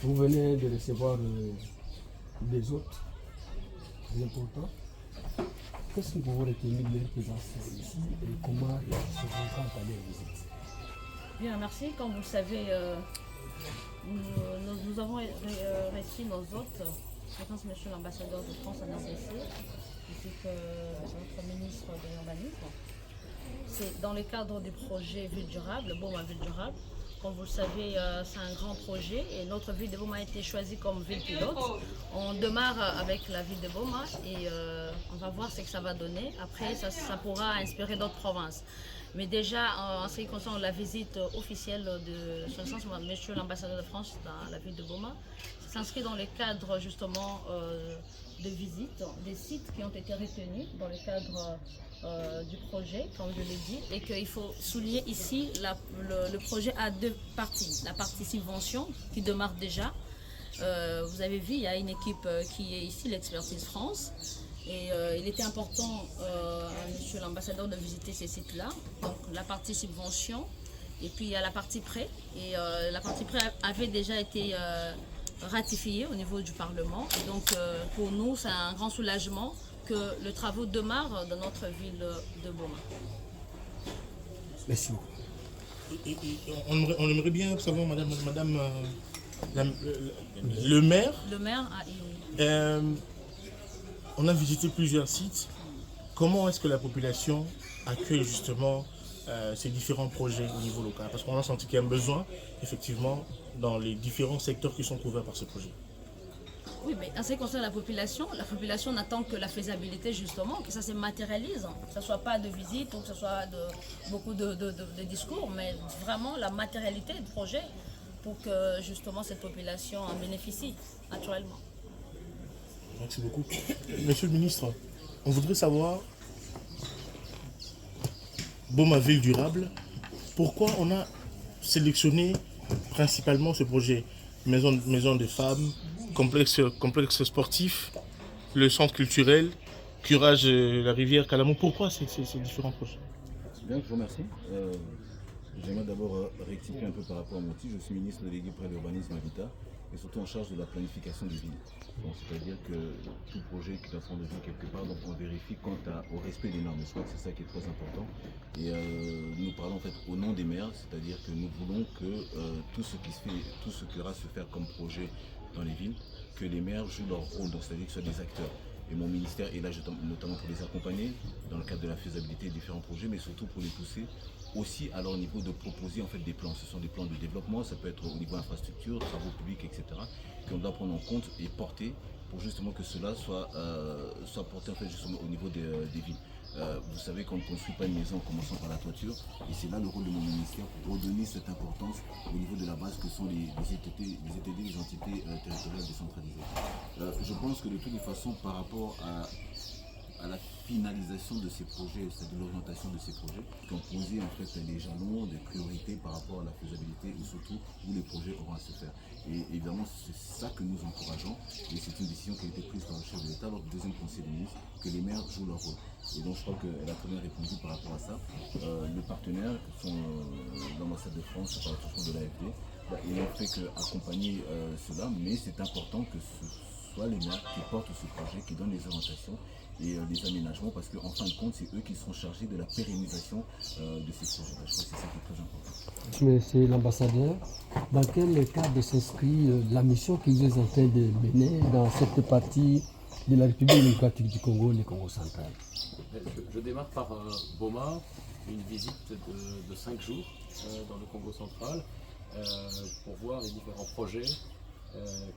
Vous venez de recevoir des hôtes très importants. Qu'est-ce que vous retenez de leur présence ici et comment ils se rencontrent à leur visite? Bien, merci. Comme vous le savez, nous avons reçu nos hôtes, Excellence Monsieur l'ambassadeur de France à ACC, ainsi que notre ministre de l'Urbanisme. C'est dans le cadre du projet Ville durable, Boma Ville durable. Comme vous le savez, c'est un grand projet et notre ville de Boma a été choisie comme ville pilote. On démarre avec la ville de Boma et on va voir ce que ça va donner. Après, ça pourra inspirer d'autres provinces. Mais déjà, en ce qui concerne la visite officielle de son Excellence Monsieur l'ambassadeur de France dans la ville de Boma, ça s'inscrit dans le cadre justement de visites, des sites qui ont été retenus dans le cadre du projet, comme je l'ai dit, et qu'il faut souligner ici, le projet a deux parties. La partie subvention qui démarre déjà. Vous avez vu, il y a une équipe qui est ici, l'Expertise France. Et il était important à monsieur l'ambassadeur de visiter ces sites-là. Donc la partie subvention, et puis il y a la partie prêt. Et la partie prêt avait déjà été ratifiée au niveau du Parlement. Et donc pour nous, c'est un grand soulagement que le travaux démarre dans notre ville de Boma. Merci beaucoup. On aimerait bien savoir, madame le maire. Le maire On a visité plusieurs sites. Comment est-ce que la population accueille justement ces différents projets au niveau local? Parce qu'on a senti qu'il y a un besoin, effectivement, dans les différents secteurs qui sont couverts par ce projet. Oui, mais en ce qui concerne la population n'attend que la faisabilité justement, que ça se matérialise, que ce ne soit pas de visite ou que ce soit beaucoup de discours, mais vraiment la matérialité du projet pour que justement cette population en bénéficie naturellement. Merci beaucoup. Monsieur le ministre, on voudrait savoir, Boma Ville durable, pourquoi on a sélectionné principalement ce projet? Maison des femmes, complexe sportif, le centre culturel, curage de la rivière Calamou. Pourquoi ces différents projets? Bien, je vous remercie. J'aimerais d'abord rectifier un peu par rapport à mon titre. Je suis ministre délégué près de l'urbanisme habitat et surtout en charge de la planification des villes. C'est-à-dire que tout projet qui doit prendre vie quelque part, donc on vérifie quant au respect des normes. Je crois que c'est ça qui est très important. Et nous parlons en fait au nom des maires, c'est-à-dire que nous voulons que tout ce qui aura à se faire comme projet dans les villes, que les maires jouent leur rôle, c'est-à-dire que ce soit des acteurs. Et mon ministère est là notamment pour les accompagner dans le cadre de la faisabilité des différents projets, mais surtout pour les pousser aussi à leur niveau de proposer en fait des plans. Ce sont des plans de développement, ça peut être au niveau infrastructure, travaux publics, etc. qu'on doit prendre en compte et porter pour justement que cela soit porté en fait justement au niveau des villes. Vous savez qu'on ne construit pas une maison en commençant par la toiture, et c'est là le rôle de mon ministère pour redonner cette importance au niveau de la base que sont les ETD, les entités territoriales décentralisées. Je pense que de toutes les façons, par rapport à la finalisation de ces projets, c'est-à-dire l'orientation de ces projets, qui ont posé en fait les jalons, des priorités par rapport à la faisabilité et surtout où les projets auront à se faire. Et évidemment, c'est ça que nous encourageons et c'est une décision qui a été prise par le chef de l'État lors du deuxième conseil des ministres, que les maires jouent leur rôle. Et donc je crois qu'elle a très bien répondu par rapport à ça. Les partenaires qui sont l'ambassade de France, par le de l'AFD, ils n'ont fait qu'accompagner cela, mais c'est important que ce soit les maires qui portent ce projet, qui donnent les orientations et les aménagements, parce qu'en fin de compte, c'est eux qui seront chargés de la pérennisation de ces projets. Je crois que c'est ça qui est très important. Monsieur l'ambassadeur, dans quel cadre s'inscrit la mission que vous êtes en train de mener dans cette partie de la République démocratique du Congo, le Congo central? Je démarre par Boma, une visite de 5 jours dans le Congo central pour voir les différents projets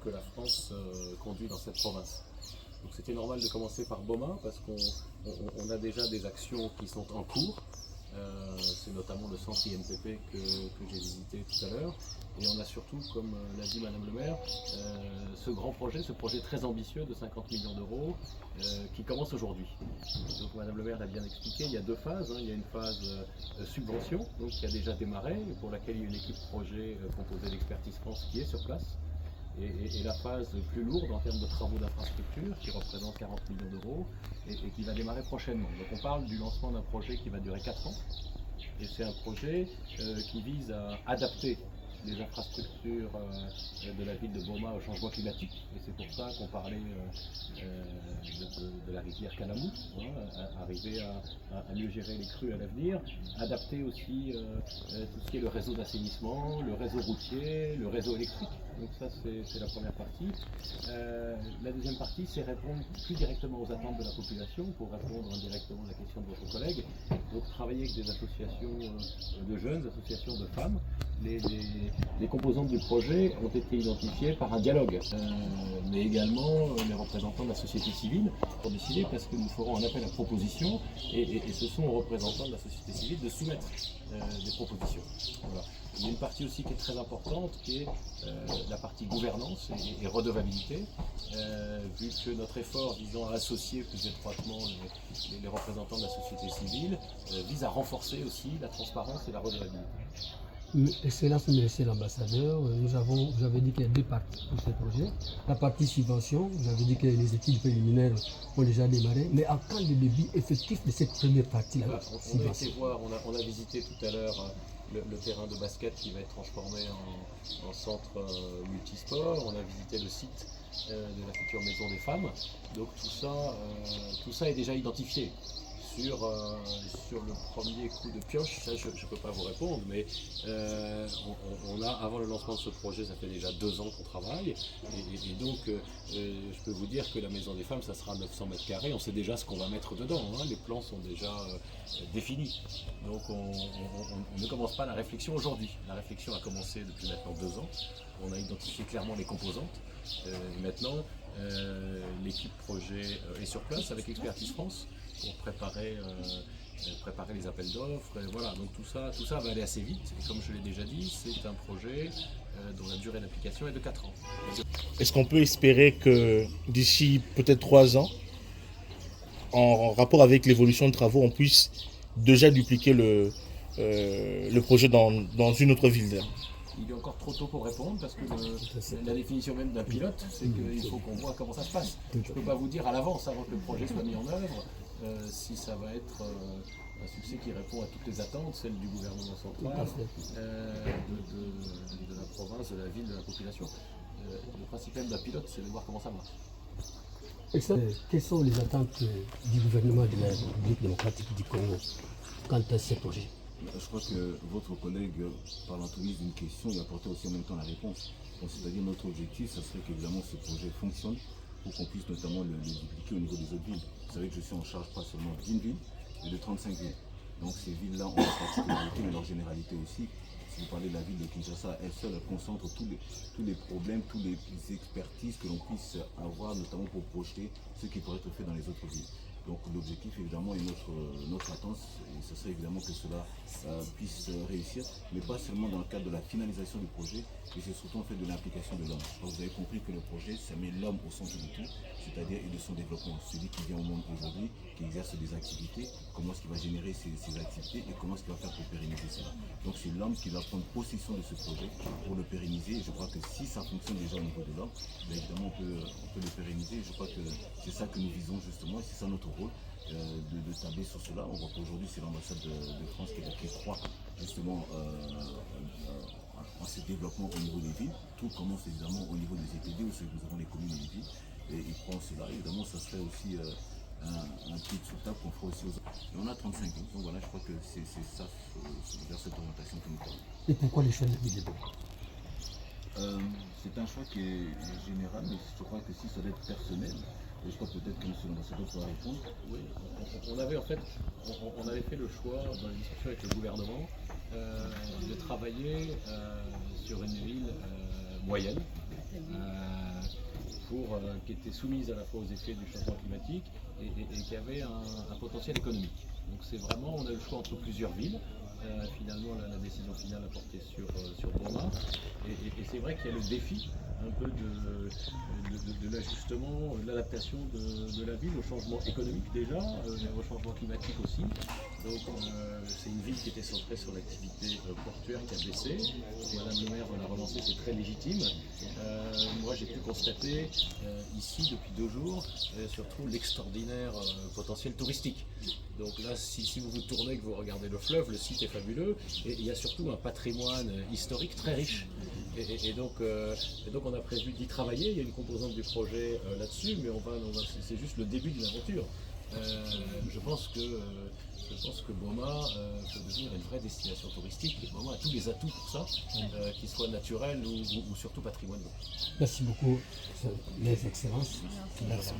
que la France conduit dans cette province. Donc c'était normal de commencer par Boma parce qu'on a déjà des actions qui sont en cours. C'est notamment le centre INPP que j'ai visité tout à l'heure. Et on a surtout, comme l'a dit Madame le maire, ce grand projet, ce projet très ambitieux de 50 millions d'euros qui commence aujourd'hui. Donc Madame le maire l'a bien expliqué, il y a deux phases. Il y a une phase subvention, donc qui a déjà démarré, et pour laquelle il y a une équipe projet composée d'Expertise France qui est sur place. Et la phase plus lourde en termes de travaux d'infrastructure qui représente 40 millions d'euros et qui va démarrer prochainement. Donc on parle du lancement d'un projet qui va durer 4 ans et c'est un projet qui vise à adapter les infrastructures de la ville de Boma au changement climatique. Et c'est pour ça qu'on parlait de la rivière Kalamou, arriver à mieux gérer les crues à l'avenir, adapter aussi tout ce qui est le réseau d'assainissement, le réseau routier, le réseau électrique. Donc ça c'est la première partie. La deuxième partie, c'est répondre plus directement aux attentes de la population pour répondre indirectement à la question de votre collègue. Donc travailler avec des associations de jeunes, associations de femmes. Les composantes du projet ont été identifiées par un dialogue, mais également les représentants de la société civile pour décider, parce que nous ferons un appel à propositions et ce sont aux représentants de la société civile de soumettre des propositions. Voilà. Il y a une partie aussi qui est très importante, qui est la partie gouvernance et redevabilité, vu que notre effort visant à associer plus étroitement les représentants de la société civile vise à renforcer aussi la transparence et la redevabilité. Excellence, Monsieur l'ambassadeur, vous avez dit qu'il y a deux parties pour ce projet. La partie subvention, vous avez dit que les études préliminaires ont déjà démarré, mais à quand le début effectif de cette première partie-là? On a été voir, on a visité tout à l'heure le terrain de basket qui va être transformé en centre multisport. On a visité le site de la future maison des femmes. Donc tout ça est déjà identifié. Sur le premier coup de pioche, ça je ne peux pas vous répondre, mais on a, avant le lancement de ce projet, ça fait déjà 2 ans qu'on travaille, et donc je peux vous dire que la maison des femmes, ça sera 900 mètres carrés, on sait déjà ce qu'on va mettre dedans, hein, les plans sont déjà définis, donc on ne commence pas la réflexion aujourd'hui, la réflexion a commencé depuis maintenant 2 ans, on a identifié clairement les composantes, et maintenant l'équipe projet est sur place avec Expertise France, pour préparer les appels d'offres. Voilà, donc tout ça va aller assez vite. Et comme je l'ai déjà dit, c'est un projet dont la durée d'application est de 4 ans. Est-ce qu'on peut espérer que d'ici peut-être 3 ans, en rapport avec l'évolution de travaux, on puisse déjà dupliquer le projet dans une autre ville? Il est encore trop tôt pour répondre parce que la définition même d'un pilote, c'est qu'il faut qu'on voit comment ça se passe. Je ne peux pas vous dire à l'avance, avant que le projet soit mis en œuvre, si ça va être un succès qui répond à toutes les attentes, celles du gouvernement central, de la province, de la ville, de la population. Le principe même d'un pilote, c'est de voir comment ça marche. Quelles sont les attentes du gouvernement de la République démocratique du Congo quant à ces projets? Je crois que votre collègue, par l'entremise d'une question, il apportait aussi en même temps la réponse. C'est-à-dire notre objectif, ça serait qu'évidemment ce projet fonctionne pour qu'on puisse notamment le dupliquer au niveau des autres villes. Vous savez que je suis en charge pas seulement d'une ville, mais de 35 villes. Donc ces villes-là ont leur particularité, mais leur généralité aussi. Si vous parlez de la ville de Kinshasa, elle seule concentre tous les problèmes, toutes les expertises que l'on puisse avoir, notamment pour projeter ce qui pourrait être fait dans les autres villes. Donc l'objectif évidemment est notre attente, et ce serait évidemment que cela puisse réussir, mais pas seulement dans le cadre de la finalisation du projet, mais c'est surtout en fait de l'implication de l'homme. Vous avez compris que le projet, ça met l'homme au centre de tout, c'est-à-dire de son développement. Celui qui vient au monde aujourd'hui, qui exerce des activités, comment est-ce qu'il va générer ces activités et comment est-ce qu'il va faire pour pérenniser cela. Donc c'est l'homme qui va prendre possession de ce projet pour le pérenniser, et je crois que si ça fonctionne déjà au niveau de l'homme, évidemment on peut le pérenniser, et je crois que c'est ça que nous visons justement, et c'est ça notre rôle, de tabler sur cela. On voit qu'aujourd'hui c'est l'ambassade de France qui croit justement en ce développement au niveau des villes. Tout commence évidemment au niveau des EPD, où nous avons les communes et les villes, et ils prennent cela. Évidemment ça serait aussi un petit sous-table qu'on fera aussi aux autres. Et on a 35 ans, donc voilà, je crois que c'est ça, c'est vers cette orientation que nous parlons. Et pourquoi les choix de la ville de Boma? C'est un choix qui est général, mais je crois que si ça doit être personnel, et je crois peut-être que M. l'ambassadeur pourra répondre. Oui, on avait fait le choix, dans les discussions avec le gouvernement, de travailler sur une ville moyenne, qui était soumise à la fois aux effets du changement climatique et qui avait un potentiel économique. Donc c'est vraiment, on a eu le choix entre plusieurs villes. Finalement, la décision finale a porté sur Boma. Et c'est vrai qu'il y a le défi un peu de l'ajustement, de l'adaptation de la ville au changement économique déjà, au changement climatique aussi. Donc c'est une ville qui était centrée sur l'activité portuaire qui a baissé. Madame le maire l'a relancé, c'est très légitime. Moi j'ai pu constater ici depuis 2 jours surtout l'extraordinaire potentiel touristique. Donc là si vous vous tournez, que vous regardez le fleuve, le site est fabuleux et il y a surtout un patrimoine historique très riche. Et donc on a prévu d'y travailler, il y a une composante du projet là-dessus, mais c'est juste le début d'une aventure. Je pense que Boma peut devenir une vraie destination touristique et Boma a tous les atouts pour ça, qu'ils soient naturels ou surtout patrimoniaux. Merci beaucoup, les excellences. Merci.